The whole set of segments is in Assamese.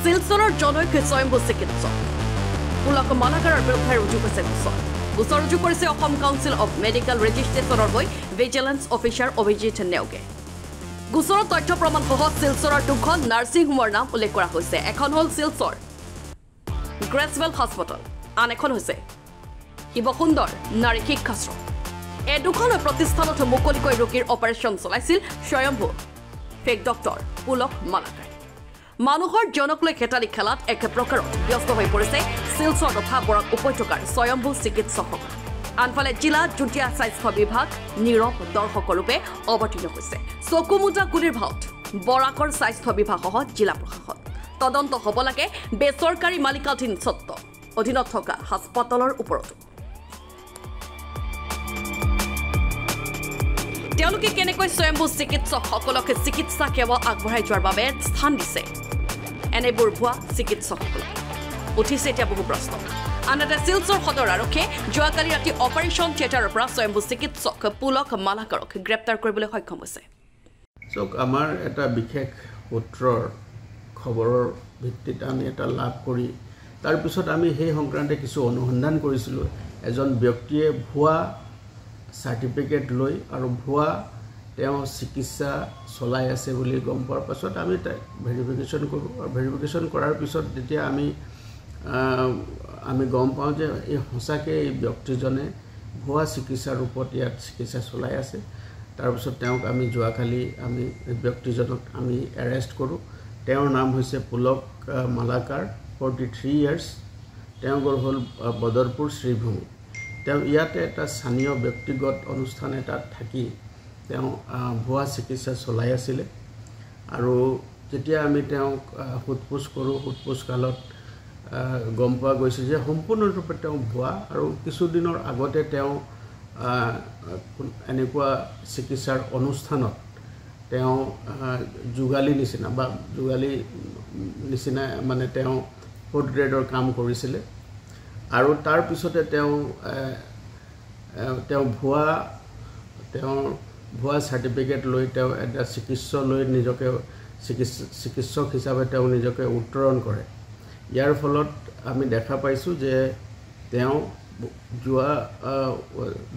শিলচৰৰ জনৈক স্বয়ম্ভু চিকিৎসক পুলক মালাকাৰৰ বিৰুদ্ধে ৰুজু হৈছে গোচৰ ৰুজু কৰিছে অসম কাউন্সিল অফ মেডিকেল ৰেজিষ্ট্ৰেশ্যনৰ হৈ ভিজিলেন্স অফিচাৰ অভিজিৎ নেওগে গোচৰৰ তথ্য প্ৰমাণ সহ শিলচৰৰ দুখন নাৰ্ছিং হোমৰ নাম উল্লেখ কৰা হৈছে এখন হ'ল শিলচৰ গ্ৰেছৱেল হস্পিটেল আন এখন হৈছে শিৱসুন্দৰ নাৰী শিক্ষাশ্ৰম এই দুখন প্ৰতিষ্ঠানত মুকলিকৈ ৰোগীৰ অপাৰেশ্যন চলাইছিল স্বয়ম্ভু ফেক ডক্টৰ পুলক মালাকাৰ মানুহৰ জনক লৈ খেতালি খেলাত এক প্ৰকাৰত ব্যস্ত হৈ পৰিছে শিলচৰ তথা বৰাক উপত্যকাৰ স্বয়ম্ভু চিকিৎসকসকল আনফালে জিলা যুটীয়া স্বাস্থ্য বিভাগ নীৰৱ দৰ্শকৰূপে অৱতীৰ্ণ হৈছে চকুমুটা গুলিৰ ভাওত বৰাকৰ স্বাস্থ্য বিভাগসহ জিলা প্ৰশাসন তদন্ত হ'ব লাগে বেচৰকাৰী মালিকাধীন স্বত্ব অধীনত থকা হাস্পতালৰ ওপৰতো তেওঁলোকে কেনেকৈ স্বয়ম্ভু চিকিৎসকসকলক চিকিৎসা সেৱা আগবঢ়াই যোৱাৰ বাবে স্থান দিছে এনেবোৰ ভুৱা চিকিৎসকসকল উঠিছে এতিয়া বহু প্ৰশ্ন আনহাতে শিলচৰ সদৰ আৰক্ষীয়ে যোৱাকালি ৰাতি অপাৰেশ্যন থিয়েটাৰৰ পৰা স্বয়ম্ভু চিকিৎসক পুলক মালাকাৰক গ্ৰেপ্তাৰ কৰিবলৈ সক্ষম হৈছে আমাৰ এটা বিশেষ সূত্ৰৰ খবৰৰ ভিত্তিত আমি এটা লাভ কৰি তাৰপিছত আমি সেই সংক্ৰান্তে কিছু অনুসন্ধান কৰিছিলোঁ এজন ব্যক্তিয়ে ভুৱা সাৰ্টিফিকেট লৈ আৰু ভুৱা তেওঁ চিকিৎসা চলাই আছে বুলি গম পোৱাৰ পাছত আমি তাক ভেৰিফিকেশ্যন কৰোঁ আৰু ভেৰিফিকেশ্যন কৰাৰ পিছত যেতিয়া আমি গম পাওঁ যে এই সঁচাকৈ এই ব্যক্তিজনে ভুৱা চিকিৎসাৰ ৰূপত ইয়াত চিকিৎসা চলাই আছে তাৰপিছত তেওঁক আমি যোৱাকালি আমি ব্যক্তিজনক আমি এৰেষ্ট কৰোঁ তেওঁৰ নাম হৈছে পুলক মালাকাৰ 43 ইয়াৰ্ছ তেওঁ গড় হ'ল বদৰপুৰ শ্ৰীভূমি তেওঁ ইয়াতে এটা স্থানীয় ব্যক্তিগত অনুষ্ঠান এটাত থাকি তেওঁ ভুৱা চিকিৎসা চলাই আছিলে আৰু যেতিয়া আমি তেওঁক সোধপোছ কৰোঁ সোধপোছ কালত গম পোৱা গৈছে যে সম্পূৰ্ণৰূপে তেওঁ ভুৱা আৰু কিছুদিনৰ আগতে তেওঁ এনেকুৱা চিকিৎসাৰ অনুষ্ঠানত তেওঁ যোগালী নিচিনা মানে তেওঁ 4th গ্ৰেডৰ কাম কৰিছিলে আৰু তাৰ পিছতে তেওঁ ভুৱা সাৰ্টিফিকেট লৈ তেওঁ এটা চিকিৎসক লৈ নিজকে চিকিৎসক হিচাপে তেওঁ নিজকে উত্তৰণ কৰে ইয়াৰ ফলত আমি দেখা পাইছোঁ যে তেওঁ যোৱা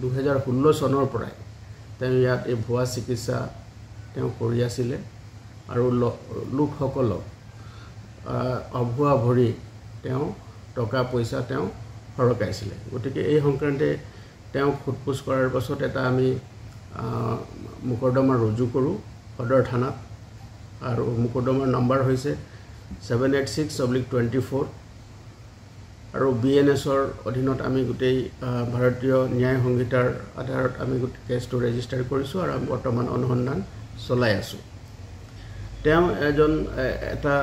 2016 চনৰ পৰাই তেওঁ ইয়াত এই ভুৱা চিকিৎসা তেওঁ কৰি আছিলে আৰু লোকসকলক অভুৱা ভৰি তেওঁ টকা পইচা তেওঁ সৰকাইছিলে গতিকে এই সংক্ৰান্তে তেওঁক সোধপোছ কৰাৰ পাছত এটা আমি মোকৰ্দমা ৰুজু কৰোঁ সদৰ থানাত আৰু মোকৰ্দমাৰ নম্বৰ হৈছে 786/24 আৰু BNSৰ অধীনত আমি গোটেই ভাৰতীয় ন্যায় সংহিতাৰ আধাৰত আমি গোটেই কেছটো ৰেজিষ্টাৰ কৰিছোঁ আৰু আমি বৰ্তমান অনুসন্ধান চলাই আছোঁ তেওঁ এটা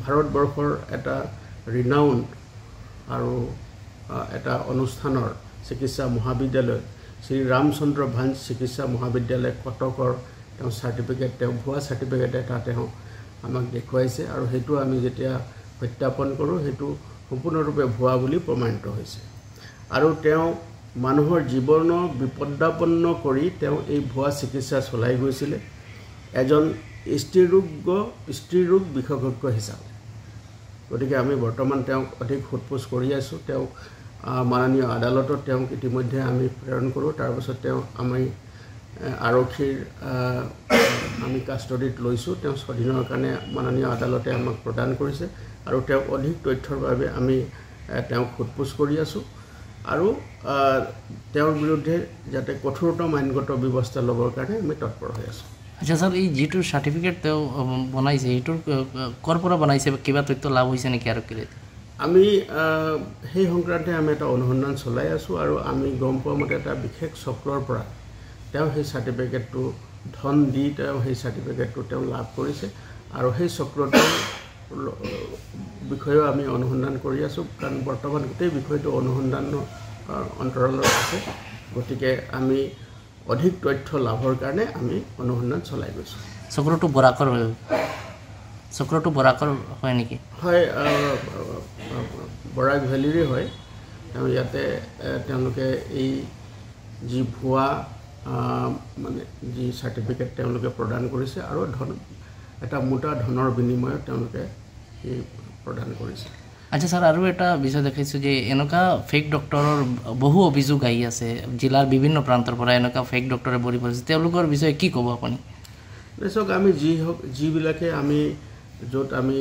ভাৰতবৰ্ষৰ এটা ৰিনাউণ্ড আৰু এটা অনুষ্ঠানৰ চিকিৎসা মহাবিদ্যালয় শ্ৰী ৰামচন্দ্ৰ ভাঞ্জ চিকিৎসা মহাবিদ্যালয় কটকৰ তেওঁ সাৰ্টিফিকেট তেওঁ ভুৱা সাৰ্টিফিকেট এটা তেওঁ আমাক দেখুৱাইছে আৰু সেইটো আমি যেতিয়া সত্যাপন কৰোঁ সেইটো সম্পূৰ্ণৰূপে ভুৱা বুলি প্ৰমাণিত হৈছে আৰু তেওঁ মানুহৰ জীৱনৰ বিপদাপন্ন কৰি তেওঁ এই ভুৱা চিকিৎসা চলাই গৈছিলে এজন স্ত্ৰীৰোগ বিশেষজ্ঞ হিচাপে গতিকে আমি বৰ্তমান তেওঁক অধিক সোধপোছ কৰি আছোঁ তেওঁক মাননীয় আদালতত তেওঁক ইতিমধ্যে আমি প্ৰেৰণ কৰোঁ তাৰপিছত তেওঁ আমি আৰক্ষীৰ আমি কাষ্টডিত লৈছোঁ তেওঁ স্বাধীনৰ কাৰণে মাননীয় আদালতে আমাক প্ৰদান কৰিছে আৰু তেওঁক অধিক তথ্যৰ বাবে আমি তেওঁক সোধপোছ কৰি আছোঁ আৰু তেওঁৰ বিৰুদ্ধে যাতে কঠোৰতম আইনগত ব্যৱস্থা ল'বৰ কাৰণে আমি তৎপৰ হৈ আছোঁ আচ্ছা স্যাৰ এই যেটো সাৰ্টিফিকেট তেওঁ বনাইছে এইটোৰ কৰ পৰা বনাইছে কিবা তথ্য লাভ হৈছে নেকি আৰক্ষীৰ আমি সেই সংক্ৰান্তে আমি এটা অনুসন্ধান চলাই আছোঁ আৰু আমি গম পোৱা মতে এটা বিশেষ চক্ৰৰ পৰা তেওঁ সেই সাৰ্টিফিকেটটো ধন দি তেওঁ সেই সাৰ্টিফিকেটটো তেওঁ লাভ কৰিছে আৰু সেই চক্ৰটোৰ বিষয়েও আমি অনুসন্ধান কৰি আছোঁ কাৰণ বৰ্তমান গোটেই বিষয়টো অনুসন্ধানৰ অন্তৰালত আছে গতিকে আমি অধিক তথ্য লাভৰ কাৰণে আমি অনুসন্ধান চলাই গৈছোঁ চক্ৰটো বৰাকৰ হয় নেকি হয় বৰাক ভেলীৰে হয় তেওঁ ইয়াতে তেওঁলোকে এই যি ভুৱা মানে যি সাৰ্টিফিকেট তেওঁলোকে প্ৰদান কৰিছে আৰু এটা মোটা ধনৰ বিনিময়ত তেওঁলোকে সি প্ৰদান কৰিছে। আচ্ছা স্যাৰ, আৰু এটা বিষয় দেখাইছোঁ যে এনেকুৱা ফেক ডক্টৰৰ বহু অভিযোগ আহি আছে জিলাৰ বিভিন্ন প্ৰান্তৰ পৰা, এনেকুৱা ফেক ডক্টৰে ভৰি পৰিছে, তেওঁলোকৰ বিষয়ে কি ক'ব আপুনি? নিশ্চয় আমি যিবিলাকে আমি য'ত আমি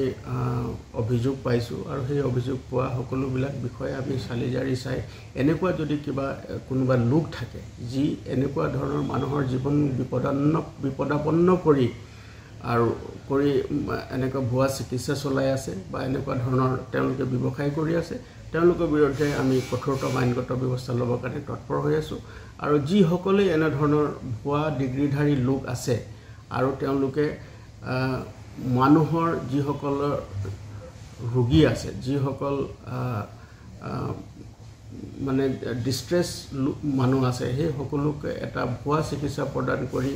অভিযোগ পাইছোঁ আৰু সেই অভিযোগ পোৱা সকলোবিলাক বিষয়ে আমি চালি জাৰি চাই এনেকুৱা যদি কিবা কোনোবা লোক থাকে যি এনেকুৱা ধৰণৰ মানুহৰ জীৱন বিপদাপন্ন কৰি আৰু এনেকুৱা ভুৱা চিকিৎসা চলাই আছে বা এনেকুৱা ধৰণৰ তেওঁলোকে ব্যৱসায় কৰি আছে, তেওঁলোকৰ বিৰুদ্ধে আমি কঠোৰতম আইনগত ব্যৱস্থা ল'বৰ কাৰণে তৎপৰ হৈ আছোঁ। আৰু যিসকলে এনেধৰণৰ ভুৱা ডিগ্ৰীধাৰী লোক আছে আৰু তেওঁলোকে মানুহৰ যিসকলৰ ৰোগী আছে, যিসকল মানে ডিষ্ট্ৰেছ মানুহ আছে, সেই সকলোকে এটা ভুৱা চিকিৎসা প্ৰদান কৰি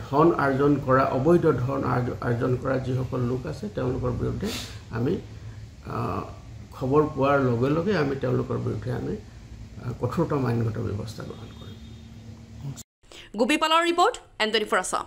ধন আৰ্জন কৰা, অবৈধ ধন আৰ্জন কৰা যিসকল লোক আছে তেওঁলোকৰ বিৰুদ্ধে আমি খবৰ পোৱাৰ লগে লগে আমি তেওঁলোকৰ বিৰুদ্ধে আমি কঠোৰতম আইনগত ব্যৱস্থা গ্ৰহণ কৰিম। গোপীপালৰ ৰিপৰ্ট, এণ্টনি ফৰ আছাম।